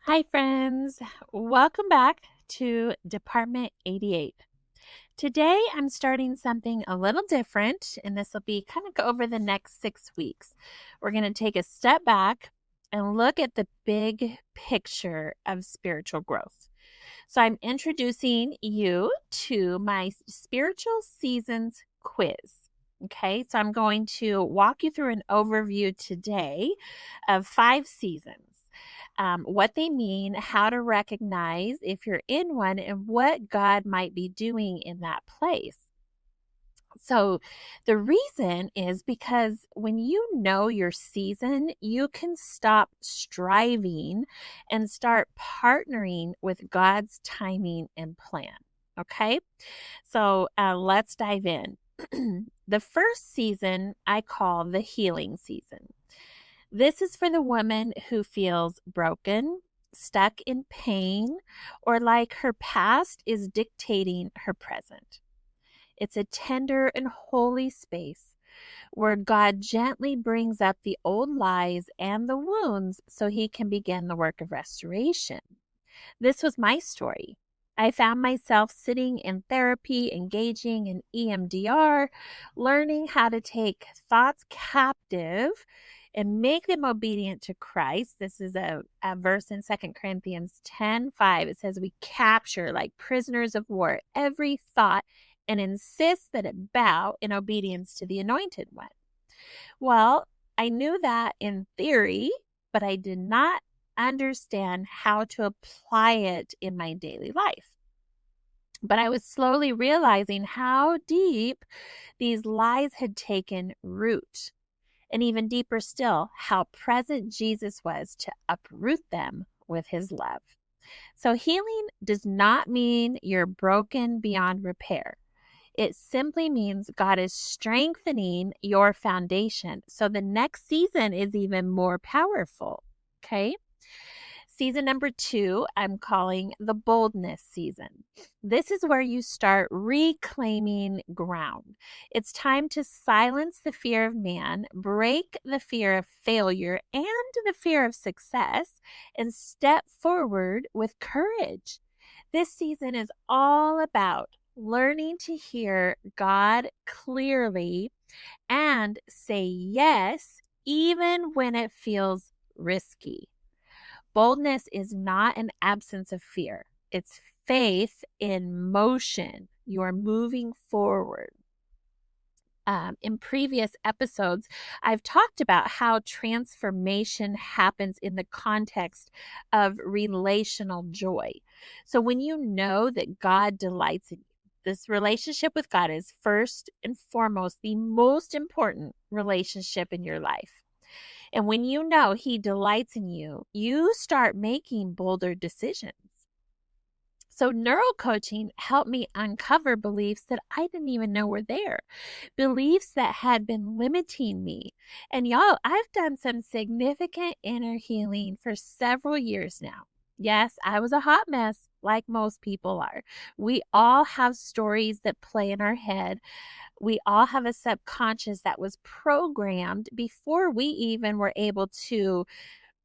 Hi, friends. Welcome back to Department 88. Today, I'm starting something a little different, and this will be kind of over the next 6 weeks. We're going to take a step back and look at the big picture of spiritual growth. So, I'm introducing you to my spiritual seasons quiz. Okay, so I'm going to walk you through an overview today of 5 seasons, what they mean, how to recognize if you're in one, and what God might be doing in that place. So, the reason is because when you know your season, you can stop striving and start partnering with God's timing and plan. Okay, so let's dive in. The first season I call the healing season. This is for the woman who feels broken, stuck in pain, or like her past is dictating her present. It's a tender and holy space where God gently brings up the old lies and the wounds so he can begin the work of restoration. This was my story. I found myself sitting in therapy, engaging in EMDR, learning how to take thoughts captive and make them obedient to Christ. This is a verse in 2 Corinthians 10:5. It says, we capture like prisoners of war every thought and insist that it bow in obedience to the Anointed One. Well, I knew that in theory, but I did not understand how to apply it in my daily life. But I was slowly realizing how deep these lies had taken root. And even deeper still, how present Jesus was to uproot them with his love. So healing does not mean you're broken beyond repair. It simply means God is strengthening your foundation so the next season is even more powerful. Okay. Season number 2, I'm calling the boldness season. This is where you start reclaiming ground. It's time to silence the fear of man, break the fear of failure and the fear of success, and step forward with courage. This season is all about learning to hear God clearly and say yes, even when it feels risky. Boldness is not an absence of fear. It's faith in motion. You are moving forward. In previous episodes, I've talked about how transformation happens in the context of relational joy. So when you know that God delights in you, this relationship with God is first and foremost the most important relationship in your life. And when you know he delights in you, you start making bolder decisions. So neurocoaching helped me uncover beliefs that I didn't even know were there, beliefs that had been limiting me. And y'all, I've done some significant inner healing for several years now. Yes, I was a hot mess like most people are. We all have stories that play in our head. We all have a subconscious that was programmed before we even were able to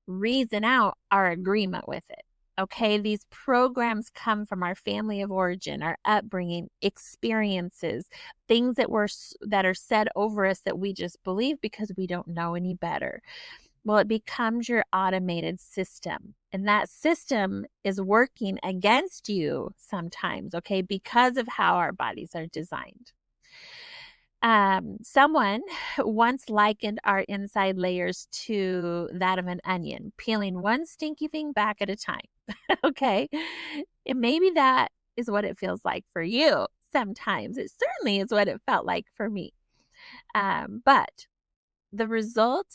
reason out our agreement with it. Okay, these programs come from our family of origin, our upbringing, experiences, things that are said over us that we just believe because we don't know any better. Well, it becomes your automated system, and that system is working against you sometimes, okay, because of how our bodies are designed. Someone once likened our inside layers to that of an onion, peeling one stinky thing back at a time. Okay. And maybe that is what it feels like for you sometimes. It certainly is what it felt like for me. But the result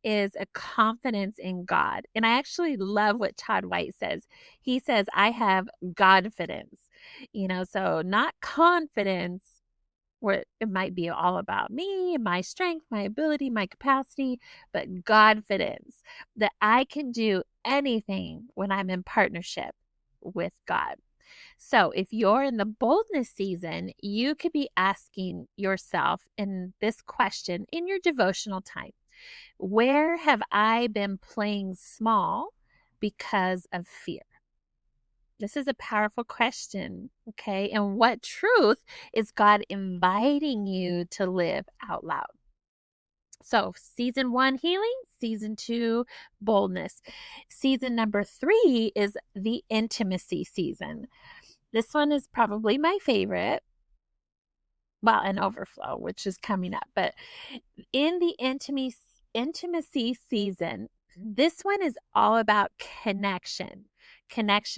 is a confidence in God. And I actually love what Todd White says. He says, I have Godfidence, so not confidence where it might be all about me, my strength, my ability, my capacity, but Godfidence that I can do anything when I'm in partnership with God. So if you're in the boldness season, you could be asking yourself in this question in your devotional time: where have I been playing small because of fear? This is a powerful question, okay? And what truth is God inviting you to live out loud? So, season 1, healing. Season 2, boldness. Season number 3 is the intimacy season. This one is probably my favorite. Well, an overflow, which is coming up. But in the intimacy season, this one is all about connection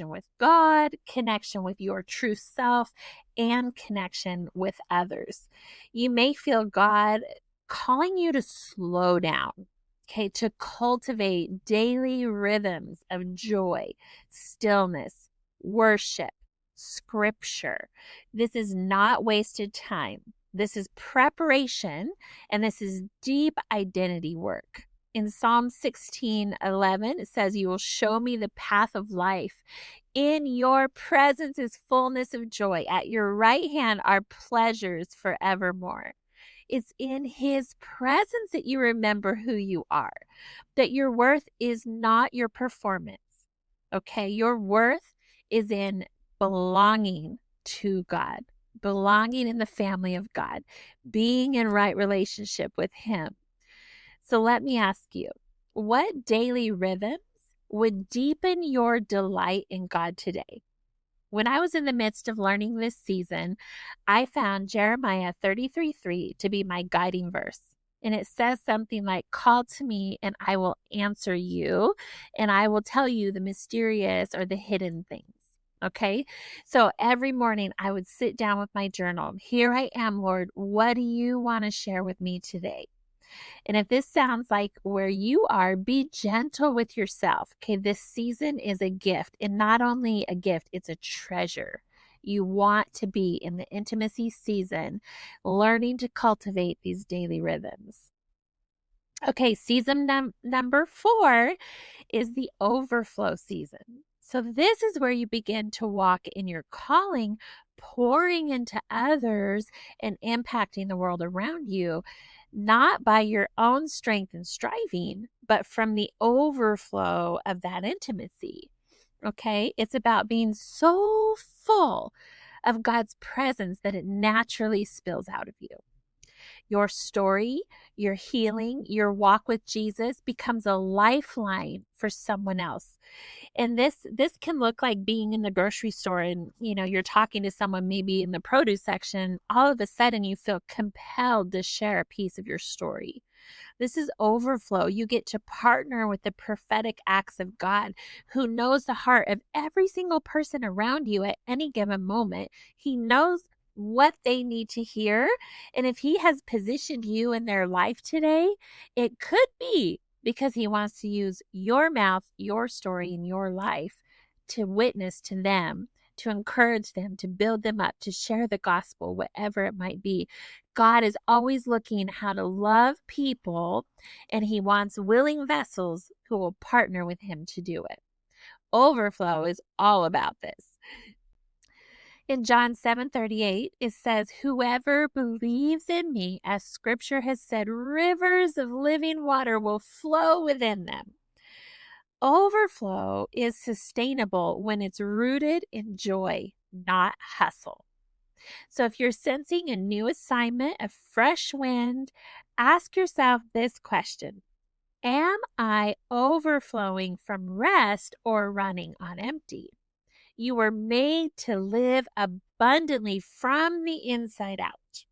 with God, connection with your true self, and connection with others. You may feel God calling you to slow down, okay, to cultivate daily rhythms of joy, stillness, worship, scripture. This is not wasted time. This is preparation, and this is deep identity work. In Psalm 16:11, it says, "You will show me the path of life. In your presence is fullness of joy. At your right hand are pleasures forevermore." It's in his presence that you remember who you are, that your worth is not your performance. Okay, your worth is in belonging to God, belonging in the family of God, being in right relationship with him. So let me ask you, what daily rhythms would deepen your delight in God today? When I was in the midst of learning this season, I found Jeremiah 33:3 to be my guiding verse. And it says something like, "Call to me and I will answer you, and I will tell you the mysterious or the hidden things." Okay. So every morning I would sit down with my journal. Here I am, Lord. What do you want to share with me today? And if this sounds like where you are, be gentle with yourself. Okay, this season is a gift, and not only a gift, it's a treasure. You want to be in the intimacy season, learning to cultivate these daily rhythms. Okay, season number 4 is the overflow season. So this is where you begin to walk in your calling, pouring into others and impacting the world around you, not by your own strength and striving, but from the overflow of that intimacy. Okay, it's about being so full of God's presence that it naturally spills out of you. Your story, your healing, your walk with Jesus becomes a lifeline for someone else. And this can look like being in the grocery store and you're talking to someone maybe in the produce section. All of a sudden you feel compelled to share a piece of your story. This is overflow. You get to partner with the prophetic acts of God, who knows the heart of every single person around you at any given moment. He knows what they need to hear. And if he has positioned you in their life today, it could be because he wants to use your mouth, your story, and your life to witness to them, to encourage them, to build them up, to share the gospel, whatever it might be. God is always looking how to love people, and he wants willing vessels who will partner with him to do it. Overflow is all about this. In John 7:38, it says, "Whoever believes in me, as scripture has said, rivers of living water will flow within them." Overflow is sustainable when it's rooted in joy, not hustle. So if you're sensing a new assignment, a fresh wind, ask yourself this question: am I overflowing from rest or running on empty? You were made to live abundantly from the inside out.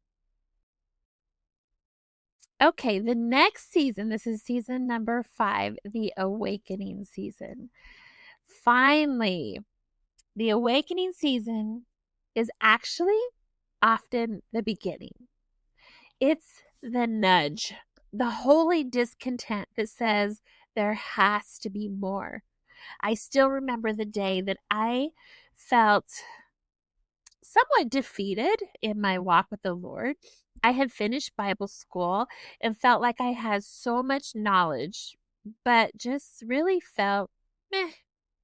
Okay, the next season, this is season number 5, the awakening season. Finally, the awakening season is actually often the beginning. It's the nudge, the holy discontent that says there has to be more. I still remember the day that I felt somewhat defeated in my walk with the Lord. I had finished Bible school and felt like I had so much knowledge, but just really felt meh,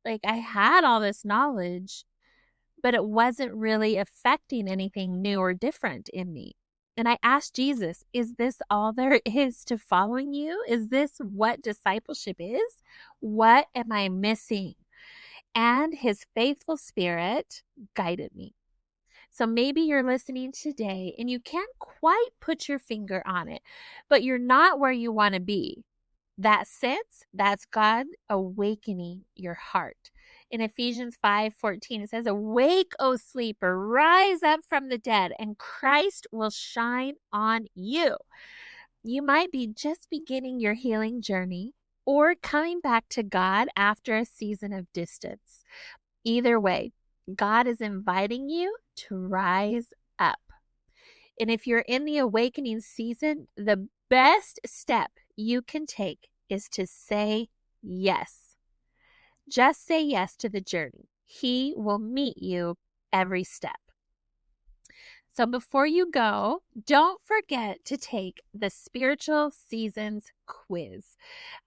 like I had all this knowledge, but it wasn't really affecting anything new or different in me. And I asked Jesus, is this all there is to following you? Is this what discipleship is? What am I missing? And his faithful spirit guided me. So maybe you're listening today and you can't quite put your finger on it, but you're not where you want to be. That sense, that's God awakening your heart. In Ephesians 5:14, it says, "Awake, O sleeper, rise up from the dead, and Christ will shine on you." You might be just beginning your healing journey or coming back to God after a season of distance. Either way, God is inviting you to rise up. And if you're in the awakening season, the best step you can take is to say yes. Just say yes to the journey. He will meet you every step. So before you go, don't forget to take the Spiritual Seasons quiz.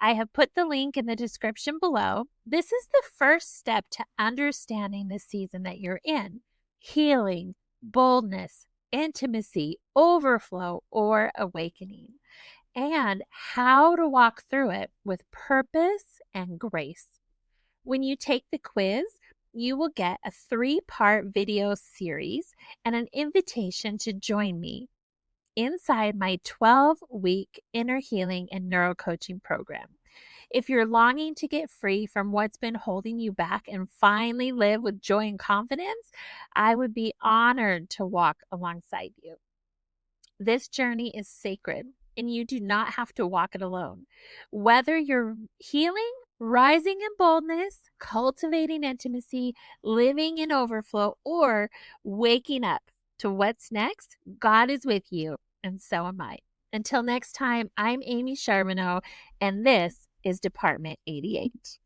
I have put the link in the description below. This is the first step to understanding the season that you're in: healing, boldness, intimacy, overflow, or awakening, and how to walk through it with purpose and grace. When you take the quiz, you will get a 3-part video series and an invitation to join me inside my 12-week Inner Healing and Neurocoaching Program. If you're longing to get free from what's been holding you back and finally live with joy and confidence, I would be honored to walk alongside you. This journey is sacred, and you do not have to walk it alone. Whether you're healing, rising in boldness, cultivating intimacy, living in overflow, or waking up to what's next, God is with you, and so am I. Until next time, I'm Amy Charbonneau, and this is Department 88.